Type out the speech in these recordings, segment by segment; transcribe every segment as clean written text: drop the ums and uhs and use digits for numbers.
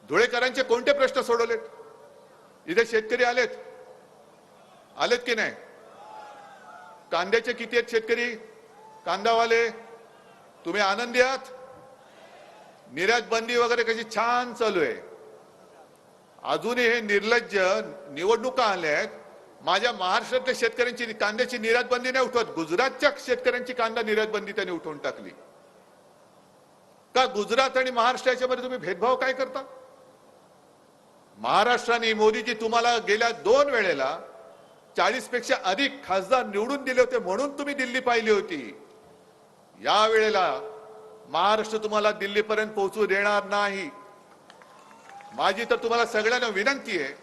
धुळेकरांचे कोणते प्रश्न सोडवलेत? इथे शेतकरी आलेत की नाही? कांद्याचे किती आहेत शेतकरी? कांदावाले तुम्ही आनंदी आहात? निर्यात बंदी वगैरे कशी छान चालू आहे. अजूनही हे निर्लज्ज निवडणुका आल्या आहेत, माझ्या महाराष्ट्रातल्या शेतकऱ्यांची कांद्याची निर्यात बंदी नाही उठवत. गुजरातच्या शेतकऱ्यांची कांदा निर्यात बंदी त्यांनी उठवून टाकली. का गुजरात आणि महाराष्ट्र याच्यामध्ये तुम्ही भेदभाव काय करता? महाराष्ट्राने मोदीजी तुम्हाला गेल्या 2 वेळेला 40 पेक्षा अधिक खासदार निवडून दिले होते म्हणून तुम्ही दिल्ली पाहिली होती. या वेळेला महाराष्ट्र तुम्हाला दिल्लीपर्यंत पोहोचू देणार नाही. माझी तर तुम्हाला सगळ्यांना विनंती आहे.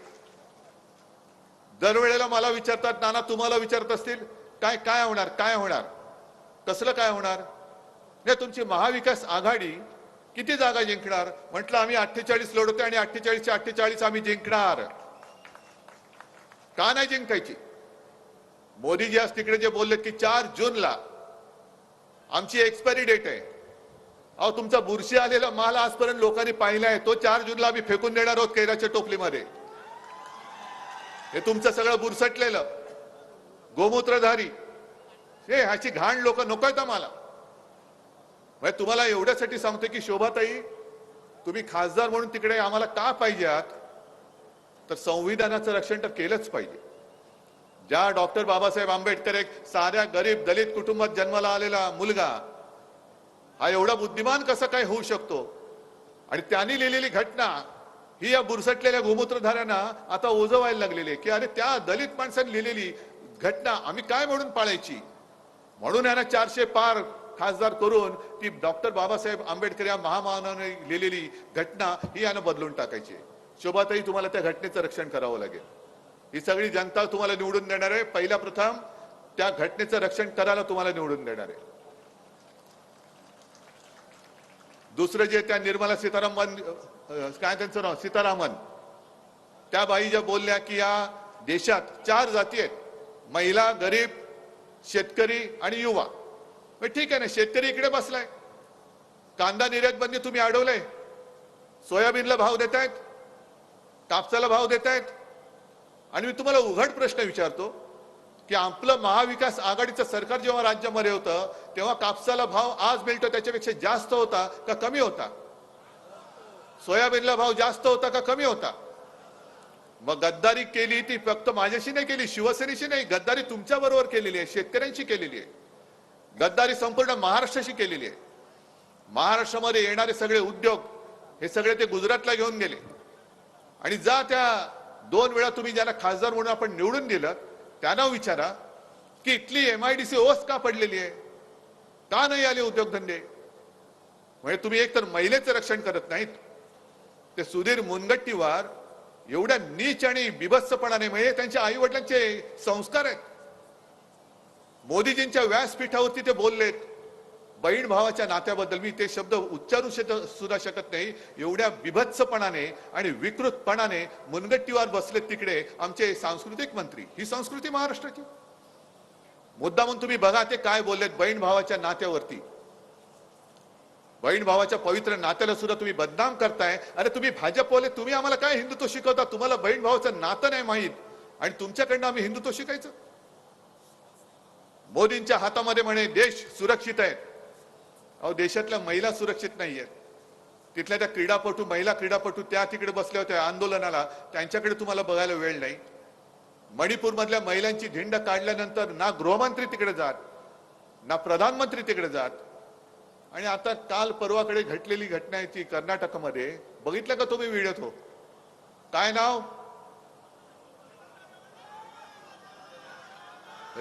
दरवेळेला मला विचारतात, नाना तुम्हाला विचारत असतील काय होणार कसलं काय होणार? नाही, तुमची महाविकास आघाडी किती जागा जिंकणार? म्हटलं आम्ही 48 लढवतो आणि 48च्या 48 आम्ही जिंकणार. का नाही जिंकायची? मोदीजी आज तिकडे जे बोलले की 4 जूनला आमची एक्सपायरी डेट आहे. अहो, तुमचा बुरशी आलेला माल आजपर्यंत लोकांनी पाहिला आहे. तो 4 जूनला आम्ही फेकून देणार आहोत कैराच्या टोपलीमध्ये. हे तुमचं सगळं बुरसटलेलं गोमूत्रधारी हे ह्याची घाण लोक नको आहेत आम्हाला. म्हणजे तुम्हाला एवढ्यासाठी सांगतो की शोभाताई, तुम्ही खासदार म्हणून तिकडे आम्हाला का पाहिजे आहात? तर संविधानाचं रक्षण तर केलंच पाहिजे. ज्या डॉक्टर बाबासाहेब आंबेडकर एक साध्या गरीब दलित कुटुंबात जन्माला आलेला मुलगा हा एवढा बुद्धिमान कसा काय होऊ शकतो? आणि त्यांनी लिहिलेली घटना ही या बुरसटलेल्या गोमूत्रधाऱ्यांना आता ओझवायला लागलेली आहे की अरे त्या दलित माणसांनी लिहिलेली घटना आम्ही काय म्हणून पाळायची? म्हणून यांना 400 पार खासदार करून ती डॉक्टर बाबासाहेब आंबेडकर या महामानवाने लिहिलेली घटना ही यानं बदलून टाकायची. शोभाताई, तुम्हाला त्या घटनेचं रक्षण करावं लागेल. ही सगळी जनता तुम्हाला निवडून देणार आहे. पहिला प्रथम त्या घटनेचं रक्षण करायला तुम्हाला निवडून देणार आहे. दुसरं जे त्या निर्मला सीतारामन, काय त्यांचं नाव, सीतारामन, त्या बाई ज्या बोलल्या की या देशात 4 जाती आहेत, महिला, गरीब, शेतकरी आणि युवा. ठीक आहे ना, शेतकरी इकडे बसलाय, कांदा निर्यात बंदी तुम्ही अडवलंय, सोयाबीनला भाव देतायत, कापसाला भाव देतायत. आणि मी तुम्हाला उघड प्रश्न विचारतो की आपलं महाविकास आघाडीचं सरकार जेव्हा राज्यामध्ये होतं तेव्हा कापसाला भाव आज मिळतो त्याच्यापेक्षा जास्त होता का कमी होता? सोयाबीनला भाव जास्त होता का कमी होता? मग गद्दारी केली ती फक्त माझ्याशी नाही केली, शिवसेनेशी नाही, गद्दारी तुमच्या बरोबर केलेली आहे, शेतकऱ्यांशी केलेली आहे, गद्दारी संपूर्ण महाराष्ट्राशी केलेली आहे. महाराष्ट्रामध्ये येणारे सगळे उद्योग हे सगळे ते गुजरातला घेऊन गेले. आणि जा त्या 2 वेळा तुम्ही ज्याला खासदार म्हणून आपण निवडून दिलं त्यांना विचारा की इथली MIDC ओस का पडलेली आहे, का नाही आले उद्योगधंदे? म्हणजे तुम्ही एकतर महिलेचं रक्षण करत नाहीत, ते सुधीर मुनगट्टीवार एवढ्या नीच आणि बिभत्सपणाने, म्हणजे त्यांच्या आई वडिलांचे संस्कार आहेत. मोदीजींच्या व्यासपीठावरती ते बोललेत बहीण भावाच्या नात्याबद्दल, मी ते शब्द उच्चारू सुद्धा शकत नाही, एवढ्या बिभत्सपणाने आणि विकृतपणाने मुनगट्टीवार बसलेत तिकडे आमचे सांस्कृतिक मंत्री. ही संस्कृती महाराष्ट्राची. मुद्दामून तुम्ही बघा ते काय बोललेत बहीण भावाच्या नात्यावरती. बहीण भावाच्या पवित्र नात्याला सुद्धा तुम्ही बदनाम करताय. अरे तुम्ही भाजपवाले, तुम्ही आम्हाला काय हिंदुत्व शिकवता? तुम्हाला बहीण भावाचं नातं नाही माहीत आणि तुमच्याकडनं आम्ही हिंदुत्व शिकायचं? मोदींच्या हातामध्ये म्हणे देश सुरक्षित आहे. अहो, देशातल्या महिला सुरक्षित नाहीयेत. तिथल्या त्या क्रीडापटू, महिला क्रीडापटू त्या तिकडे बसल्या होत्या आंदोलनाला, त्यांच्याकडे तुम्हाला बघायला वेळ नाही. मणिपूर मधल्या महिलांची धिंड काढल्यानंतर ना गृहमंत्री तिकडे जात, ना प्रधानमंत्री तिकडे जात. आणि आता काल परवाकडे घडलेली घटना आहे ती कर्नाटकमध्ये, बघितलं का तुम्ही व्हिडिओ? तो काय नाव?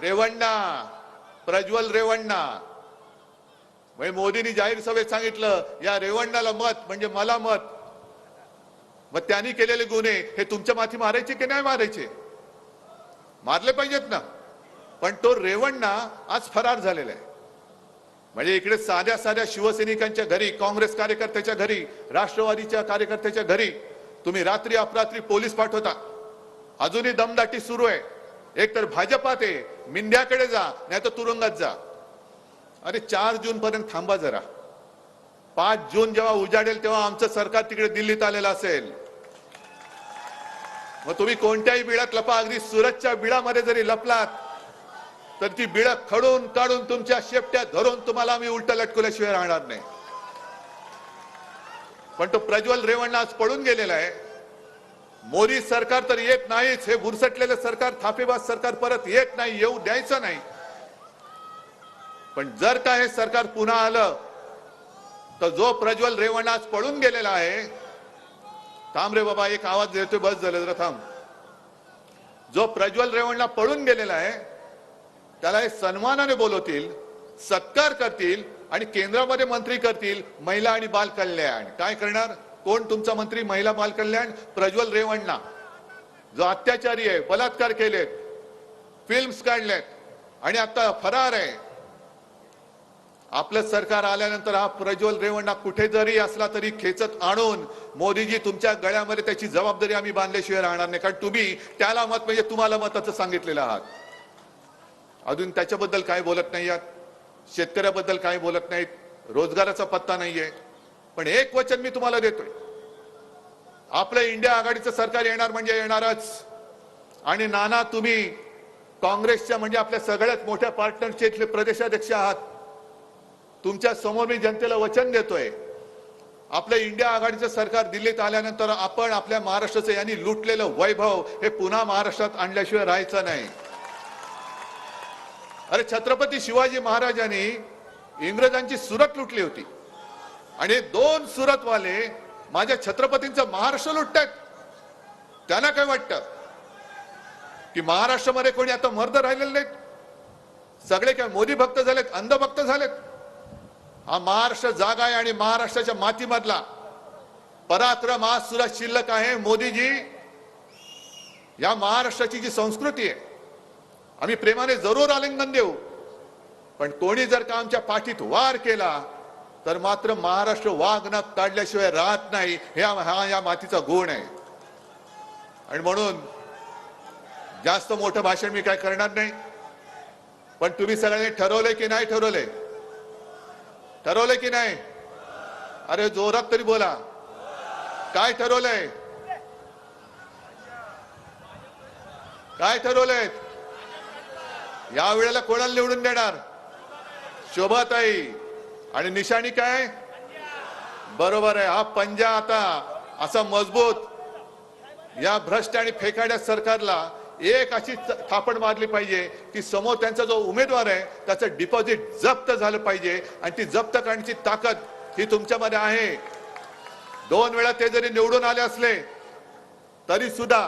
रेवण्णा, प्रज्वल रेवण्णा. म्हणजे मोदींनी जाहीर सभेत सांगितलं या रेवण्णाला मत म्हणजे मला मत. मग त्यांनी केलेले गुन्हे हे तुमच्या माथी मारायचे की नाही मारायचे? मारले पाहिजेत ना. पण तो रेवण्णा आज फरार झालेला आहे. म्हणजे इकडे साध्या साध्या शिवसैनिकांच्या घरी, काँग्रेस कार्यकर्त्याच्या घरी, राष्ट्रवादीच्या कार्यकर्त्याच्या घरी तुम्ही रात्री अपरात्री पोलीस पाठवता. अजूनही दमदाटी सुरू आहे. एक तर भाजपात आहे, मिंध्याकडे जा नाही तर तुरुंगात जा. अरे 4 जून पर्यंत थांबा जरा. 5 जून जेव्हा उजाडेल तेव्हा आमचं सरकार तिकडे दिल्लीत आलेलं असेल. मग तुम्ही कोणत्याही बिळात लपा, अगदी सुरतच्या बिळामध्ये जरी लपलात तर ती बिळं खडून काढून तुमच्या शेपट्या धरून तुम्हाला आम्ही उलट लटकवल्याशिवाय राहणार नाही. पण तो प्रज्वल रेवण्णा आज पळून गेलेला आहे. मोदी सरकार तर येत नाहीच, हे बुरसटलेलं सरकार, थापेबाज सरकार परत येत नाही, येऊ द्यायचं नाही. पण जर का हे सरकार पुन्हा आलं तर जो प्रज्वल रेवण्णा आज पळून गेलेला आहे, थांब रे बाबा, एक आवाज देतोय, बस झालं जरा थांब. जो प्रज्वल रेवण्णा पळून गेलेला आहे त्याला हे सन्मानाने बोलवतील, सत्कार करतील आणि केंद्रामध्ये मंत्री करतील महिला आणि बाल कल्याण. काय करणार? कोण तुमचा मंत्री महिला बाल कल्याण? प्रज्वल रेवण्णा, जो अत्याचारी आहे, बलात्कार केलेत, फिल्म्स काढलेत आणि आता फरार आहे. आपलं सरकार आल्यानंतर हा प्रज्वल रेवण्णा कुठे जरी असला तरी खेचत आणून मोदीजी तुमच्या गळ्यामध्ये त्याची जबाबदारी आम्ही बांधल्याशिवाय राहणार नाही. कारण तुम्ही त्याला मत म्हणजे तुम्हाला मताचं सांगितलेलं आहात. अजून त्याच्याबद्दल काय बोलत नाही आहात, शेतकऱ्याबद्दल काय बोलत नाहीत, रोजगाराचा पत्ता नाहीये. पण एक वचन मी तुम्हाला देतोय, आपलं इंडिया आघाडीचं सरकार येणार म्हणजे येणारच. आणि नाना, तुम्ही काँग्रेसच्या म्हणजे आपल्या सगळ्यात मोठ्या पार्टनरचे प्रदेशाध्यक्ष आहात. तुमच्या समोर मी जनतेला वचन देतोय, आपलं इंडिया आघाडीचं सरकार दिल्लीत आल्यानंतर आपण आपल्या महाराष्ट्राचं यांनी लुटलेलं वैभव हे पुन्हा महाराष्ट्रात आणल्याशिवाय राहायचं नाही. अरे, छत्रपती शिवाजी महाराजांनी इंग्रजांची सुरत लुटली होती आणि 2 सुरतवाले माझ्या छत्रपतींचं महाराष्ट्र लुटतात. त्यांना काय वाटतं की महाराष्ट्रामध्ये कोणी आता मर्द राहिलेले नाहीत? सगळे काय मोदी भक्त झालेत, अंध भक्त झालेत? हा महाराष्ट्र जागा आहे आणि महाराष्ट्राच्या मातीमधला पराक्रम आज सुद्धा शिल्लक आहे. मोदीजी, या महाराष्ट्राची जी संस्कृती आहे आम्ही प्रेमाने जरूर आलिंगन देऊ, पण कोणी जर का आमच्या पाठीत वार केला तर मात्र महाराष्ट्र वाघ नख काढल्याशिवाय राहत नाही. हा या मातीचा गुण आहे. आणि म्हणून जास्त मोठं भाषण मी काय करणार नाही. पण तुम्ही सगळ्यांनी ठरवलंय की नाही ठरवलंय? ठरवलंय की नाही? अरे जोरात तरी बोला, काय ठरवलंय? काय ठरवलंय? या वेळेला कोणाला निवडून देणार? शोभाताई. आणि निशाणी काय? बरोबर आहे, हा पंजा आता असा मजबूत. या भ्रष्ट आणि फेकाड्या सरकारला एक अशी थापड मारली पाहिजे की समोर त्यांचा जो उमेदवार आहे त्याचं डिपॉझिट जप्त झालं पाहिजे. आणि ती जप्त करण्याची ताकद ही तुमच्यामध्ये आहे. 2 वेळा ते जरी निवडून आले असले तरी सुद्धा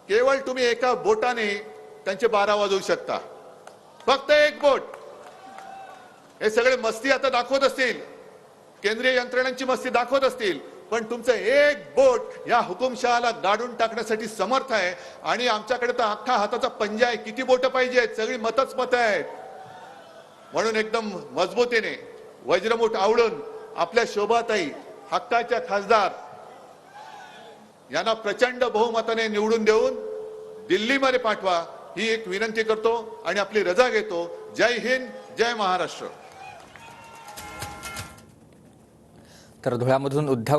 केवळ तुम्ही एका बोटाने त्यांचे 12 वाजवू शकता. फक्त एक बोट. हे सगळे मस्ती आता दाखवत असतील, केंद्रीय यंत्रणांची मस्ती दाखवत असतील, पण तुमचं एक बोट या हुकुमशहाला गाडून टाकण्यासाठी समर्थ आहे. आणि आमच्याकडे तर अख्खा हाताचा पंजा आहे. किती बोट पाहिजेत? सगळी मतच मत आहेत. म्हणून एकदम मजबूतीने वज्रमुठ आवळून आपल्या शोभाताई, हक्काच्या खासदार यांना प्रचंड बहुमताने निवडून देऊन दिल्लीमध्ये पाठवा, ही एक विनंती करतो आणि आपली रजा घेतो. जय हिंद, जय महाराष्ट्र. तर धुळ्यामधून उद्धव